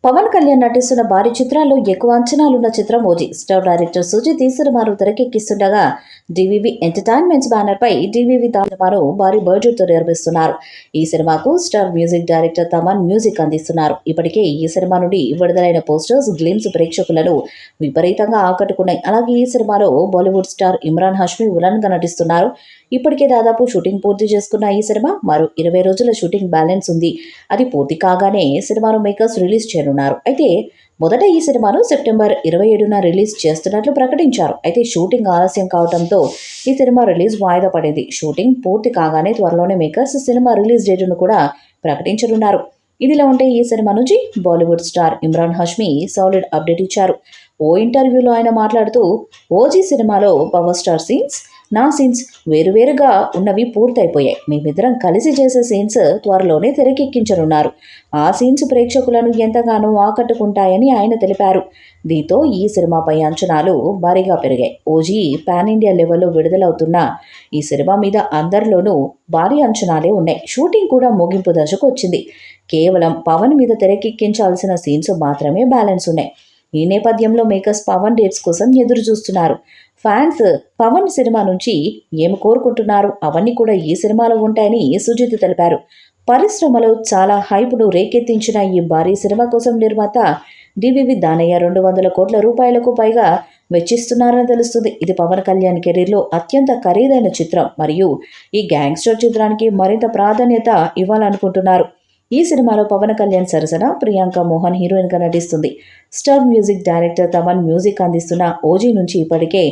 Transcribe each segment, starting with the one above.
పవన్ కళ్యాణ్ నటిస్తున్న భారీ చిత్రాల్లో ఎక్కువ అంచనాలున్న చిత్రం ఓజీ. స్టార్ డైరెక్టర్ సుజిత్ ఈ సినిమాను తెరకెక్కిస్తుండగా డివివి ఎంటర్టైన్మెంట్స్ బ్యానర్ పై డివివి సినిమాను భారీ బడ్జెట్ తో నిర్మిస్తున్నారు. ఈ సినిమాకు star music director Thaman music అందిస్తున్నారు. ఇప్పటికే ఈ సినిమా నుండి విడుదలైన పోస్టర్స్, గ్లిమ్స్ ప్రేక్షకులను విపరీతంగా ఆకట్టుకున్నాయి. అలాగే ఈ సినిమాలో బాలీవుడ్ స్టార్ ఇమ్రాన్ హష్మీ విలన్ గా నటిస్తున్నారు. ఇప్పటికే దాదాపు షూటింగ్ పూర్తి చేసుకున్న ఈ సినిమా మరో 20 రోజుల షూటింగ్ బ్యాలెన్స్ ఉంది. అది పూర్తి కాగానే సినిమాను మేకర్స్ రిలీజ్ చేయనున్నారు. అయితే మొదట ఈ సినిమాను సెప్టెంబర్ 27న రిలీజ్ చేస్తున్నట్లు ప్రకటించారు. అయితే షూటింగ్ ఆలస్యం కావడంతో ఈ సినిమా రిలీజ్ వాయిదా పడింది. షూటింగ్ పూర్తి కాగానే త్వరలోనే మేకర్స్ సినిమా రిలీజ్ డేట్ను కూడా ప్రకటించనున్నారు. ఇదిలా ఉంటే ఈ సినిమా నుంచి Bollywood star Imran Hashmi solid update ఇచ్చారు. ఓ ఇంటర్వ్యూలో ఆయన మాట్లాడుతూ, ఓజీ సినిమాలో పవర్ స్టార్ సీన్స్, నా సీన్స్ వేరువేరుగా ఉన్నవి పూర్తయిపోయాయి. మేమిద్దరం కలిసి చేసే సీన్స్ త్వరలోనే తెరకెక్కించనున్నారు. ఆ సీన్స్ ప్రేక్షకులను ఎంతగానో ఆకట్టుకుంటాయని ఆయన తెలిపారు. దీంతో ఈ సినిమాపై అంచనాలు భారీగా పెరిగాయి. ఓజీ పాన్ ఇండియా లెవెల్లో విడుదలవుతున్న ఈ సినిమా మీద అందరిలోనూ భారీ అంచనాలే ఉన్నాయి. షూటింగ్ కూడా ముగింపు దశకు వచ్చింది. కేవలం పవన్ మీద తెరకెక్కించాల్సిన సీన్స్ మాత్రమే బ్యాలెన్స్ ఉన్నాయి. ఈ నేపథ్యంలో మేకర్స్ పవన్ డేట్స్ కోసం ఎదురు చూస్తున్నారు. ఫ్యాన్స్ పవన్ సినిమా నుంచి ఏమి కోరుకుంటున్నారు, అవన్నీ కూడా ఈ సినిమాలో ఉంటాయని సుజిత్ తెలిపారు. పరిశ్రమలో చాలా హైప్ను రేకెత్తించిన ఈ భారీ సినిమా కోసం నిర్మాత డివివి దానయ్య 200 కోట్ల రూపాయలకు పైగా వెచ్చిస్తున్నారని తెలుస్తుంది. ఇది పవన్ కళ్యాణ్ కెరీర్లో అత్యంత ఖరీదైన చిత్రం మరియు ఈ గ్యాంగ్స్టర్ చిత్రానికి మరింత ప్రాధాన్యత ఇవ్వాలనుకుంటున్నారు. ఈ సినిమాలో పవన్ కళ్యాణ్ సరసన ప్రియాంక మోహన్ హీరోయిన్గా నటిస్తుంది. Star music director Thaman music అందిస్తున్న ఓజీ నుంచి ఇప్పటికే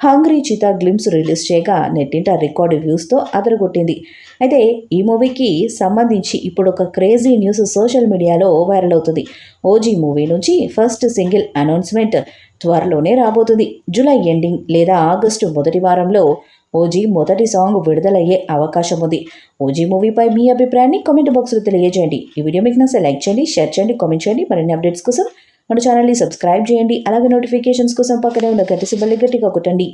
హంగ్రీ చీతా గ్లిమ్స్ రిలీజ్ చేయగా నెట్టింట రికార్డు వ్యూస్తో అదరగొట్టింది. అయితే ఈ మూవీకి సంబంధించి ఇప్పుడు ఒక క్రేజీ న్యూస్ సోషల్ మీడియాలో వైరల్ అవుతుంది. ఓజీ మూవీ నుంచి ఫస్ట్ సింగిల్ అనౌన్స్మెంట్ త్వరలోనే రాబోతుంది. జూలై ఎండింగ్ లేదా ఆగస్టు మొదటి వారంలో ఓజీ మొదటి సాంగ్ విడుదలయ్యే అవకాశం ఉంది. ఓజీ మూవీపై మీ అభిప్రాయాన్ని కామెంట్ బాక్స్లో తెలియజేయండి. ఈ వీడియో మీకు నచ్చితే లైక్ చేయండి, షేర్ చేయండి, కామెంట్ చేయండి. మరిన్ని అప్డేట్స్ కోసం మన ఛానల్ని సబ్స్క్రైబ్ చేయండి. అలాగే నోటిఫికేషన్స్ కోసం పక్కనే ఉన్న గంట సింబల్ని గట్టిగా కొట్టండి.